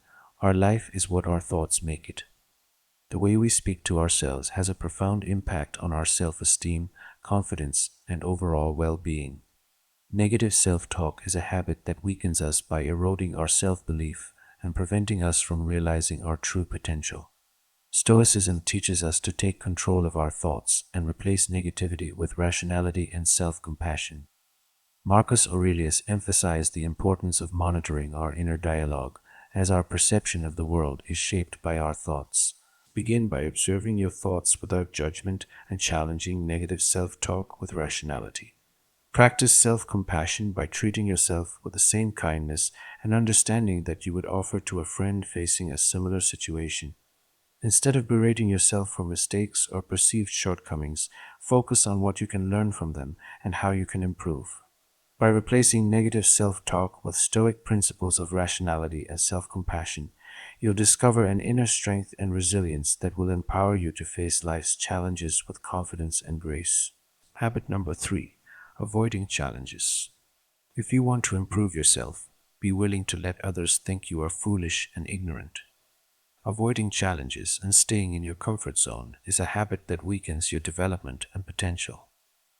"Our life is what our thoughts make it." The way we speak to ourselves has a profound impact on our self-esteem, confidence, and overall well-being. Negative self-talk is a habit that weakens us by eroding our self-belief and preventing us from realizing our true potential. Stoicism teaches us to take control of our thoughts and replace negativity with rationality and self-compassion. Marcus Aurelius emphasized the importance of monitoring our inner dialogue, as our perception of the world is shaped by our thoughts. Begin by observing your thoughts without judgment and challenging negative self-talk with rationality. Practice self-compassion by treating yourself with the same kindness and understanding that you would offer to a friend facing a similar situation. Instead of berating yourself for mistakes or perceived shortcomings, focus on what you can learn from them and how you can improve. By replacing negative self-talk with Stoic principles of rationality and self-compassion, you'll discover an inner strength and resilience that will empower you to face life's challenges with confidence and grace. Habit number 3: avoiding challenges. If you want to improve yourself, be willing to let others think you are foolish and ignorant. Avoiding challenges and staying in your comfort zone is a habit that weakens your development and potential.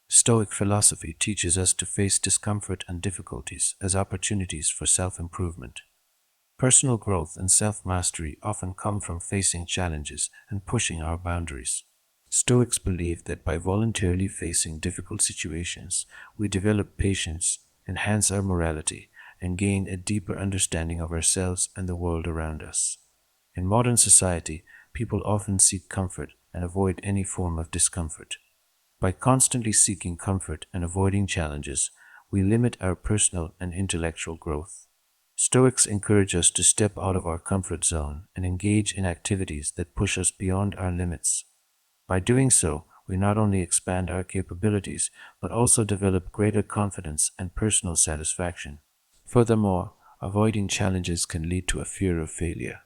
Stoic philosophy teaches us to face discomfort and difficulties as opportunities for self-improvement. Personal growth and self-mastery often come from facing challenges and pushing our boundaries. Stoics believe that by voluntarily facing difficult situations, we develop patience, enhance our morality, and gain a deeper understanding of ourselves and the world around us. In modern society, people often seek comfort and avoid any form of discomfort. By constantly seeking comfort and avoiding challenges, we limit our personal and intellectual growth. Stoics encourage us to step out of our comfort zone and engage in activities that push us beyond our limits. By doing so, we not only expand our capabilities, but also develop greater confidence and personal satisfaction. Furthermore, avoiding challenges can lead to a fear of failure.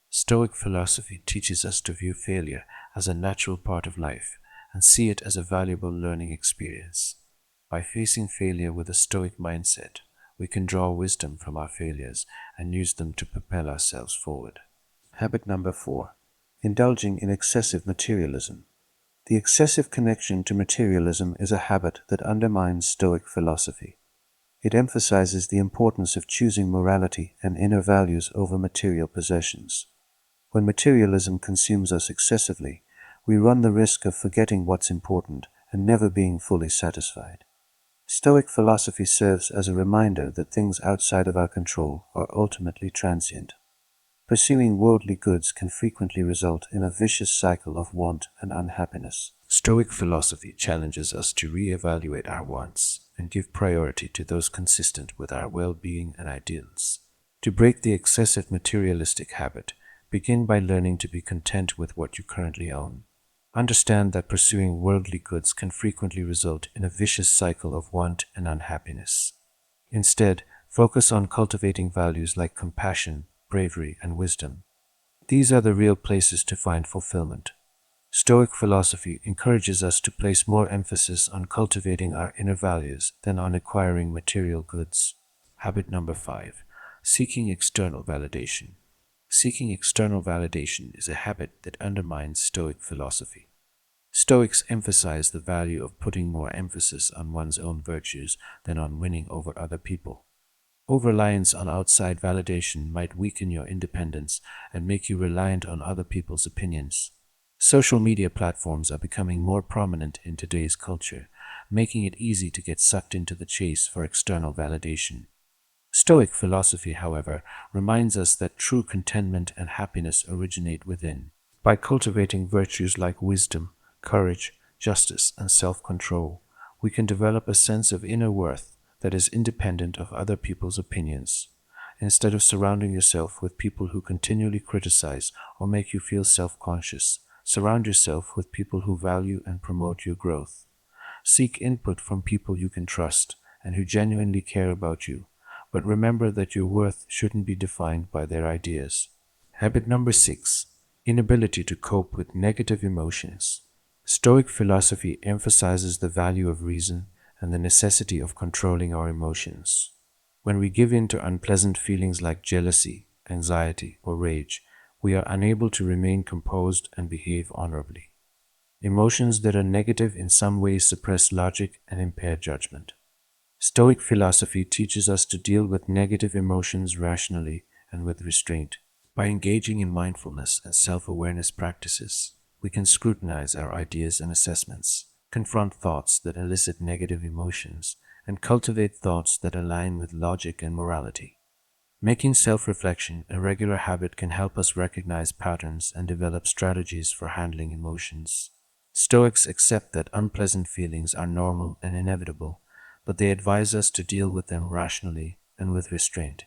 Stoic philosophy teaches us to view failure as a natural part of life and see it as a valuable learning experience. By facing failure with a Stoic mindset, we can draw wisdom from our failures and use them to propel ourselves forward. Habit number 4: indulging in excessive materialism. The excessive connection to materialism is a habit that undermines Stoic philosophy. It emphasizes the importance of choosing morality and inner values over material possessions. When materialism consumes us excessively, we run the risk of forgetting what's important and never being fully satisfied. Stoic philosophy serves as a reminder that things outside of our control are ultimately transient. Pursuing worldly goods can frequently result in a vicious cycle of want and unhappiness. Stoic philosophy challenges us to reevaluate our wants and give priority to those consistent with our well-being and ideals. To break the excessive materialistic habit, begin by learning to be content with what you currently own. Understand that pursuing worldly goods can frequently result in a vicious cycle of want and unhappiness. Instead, focus on cultivating values like compassion, bravery, and wisdom. These are the real places to find fulfillment. Stoic philosophy encourages us to place more emphasis on cultivating our inner values than on acquiring material goods. Habit number 5. Seeking external validation. Seeking external validation is a habit that undermines Stoic philosophy. Stoics emphasize the value of putting more emphasis on one's own virtues than on winning over other people. Over-reliance on outside validation might weaken your independence and make you reliant on other people's opinions. Social media platforms are becoming more prominent in today's culture, making it easy to get sucked into the chase for external validation. Stoic philosophy, however, reminds us that true contentment and happiness originate within. By cultivating virtues like wisdom, courage, justice, and self-control, we can develop a sense of inner worth that is independent of other people's opinions. Instead of surrounding yourself with people who continually criticize or make you feel self-conscious, surround yourself with people who value and promote your growth. Seek input from people you can trust and who genuinely care about you, but remember that your worth shouldn't be defined by their ideas. Habit number 6. Inability to cope with negative emotions. Stoic philosophy emphasizes the value of reason and the necessity of controlling our emotions. When we give in to unpleasant feelings like jealousy, anxiety, or rage, we are unable to remain composed and behave honorably. Emotions that are negative in some ways suppress logic and impair judgment. Stoic philosophy teaches us to deal with negative emotions rationally and with restraint. By engaging in mindfulness and self-awareness practices, we can scrutinize our ideas and assessments, confront thoughts that elicit negative emotions, and cultivate thoughts that align with logic and morality. Making self-reflection a regular habit can help us recognize patterns and develop strategies for handling emotions. Stoics accept that unpleasant feelings are normal and inevitable, but they advise us to deal with them rationally and with restraint.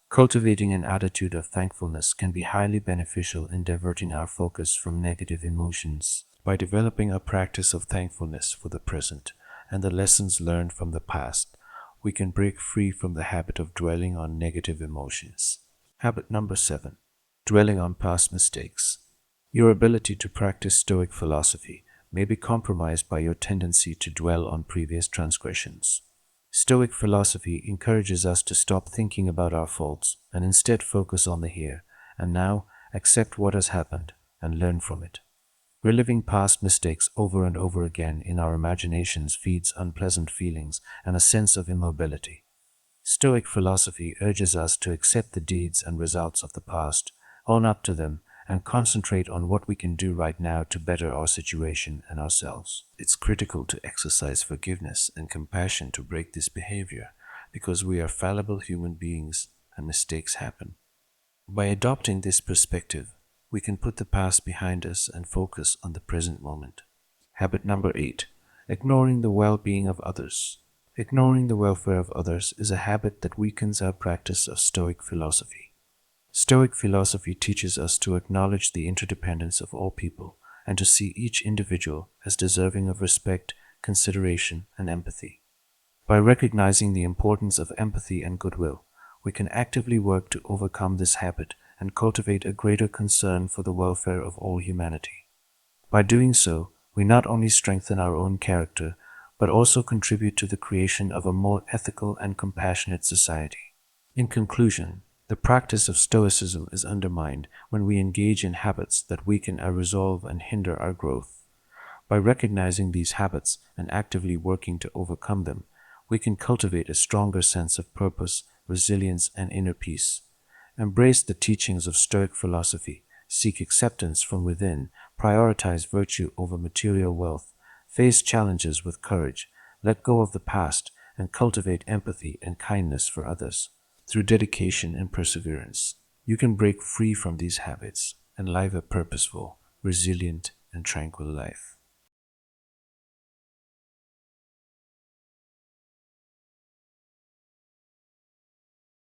Cultivating an attitude of thankfulness can be highly beneficial in diverting our focus from negative emotions. By developing a practice of thankfulness for the present and the lessons learned from the past, we can break free from the habit of dwelling on negative emotions. Habit number 7. Dwelling on past mistakes. Your ability to practice Stoic philosophy may be compromised by your tendency to dwell on previous transgressions. Stoic philosophy encourages us to stop thinking about our faults and instead focus on the here and now, accept what has happened, and learn from it. Reliving past mistakes over and over again in our imaginations feeds unpleasant feelings and a sense of immobility. Stoic philosophy urges us to accept the deeds and results of the past, own up to them, and concentrate on what we can do right now to better our situation and ourselves. It's critical to exercise forgiveness and compassion to break this behavior, because we are fallible human beings and mistakes happen. By adopting this perspective, we can put the past behind us and focus on the present moment. Habit number 8. Ignoring the well-being of others. Ignoring the welfare of others is a habit that weakens our practice of Stoic philosophy. Stoic philosophy teaches us to acknowledge the interdependence of all people and to see each individual as deserving of respect, consideration, and empathy. By recognizing the importance of empathy and goodwill, we can actively work to overcome this habit and cultivate a greater concern for the welfare of all humanity. By doing so, we not only strengthen our own character, but also contribute to the creation of a more ethical and compassionate society. In conclusion, The practice of Stoicism is undermined when we engage in habits that weaken our resolve and hinder our growth. By recognizing these habits and actively working to overcome them, we can cultivate a stronger sense of purpose, resilience, and inner peace. Embrace the teachings of Stoic philosophy, seek acceptance from within, prioritize virtue over material wealth, face challenges with courage, let go of the past, and cultivate empathy and kindness for others. Through dedication and perseverance, you can break free from these habits and live a purposeful, resilient, and tranquil life.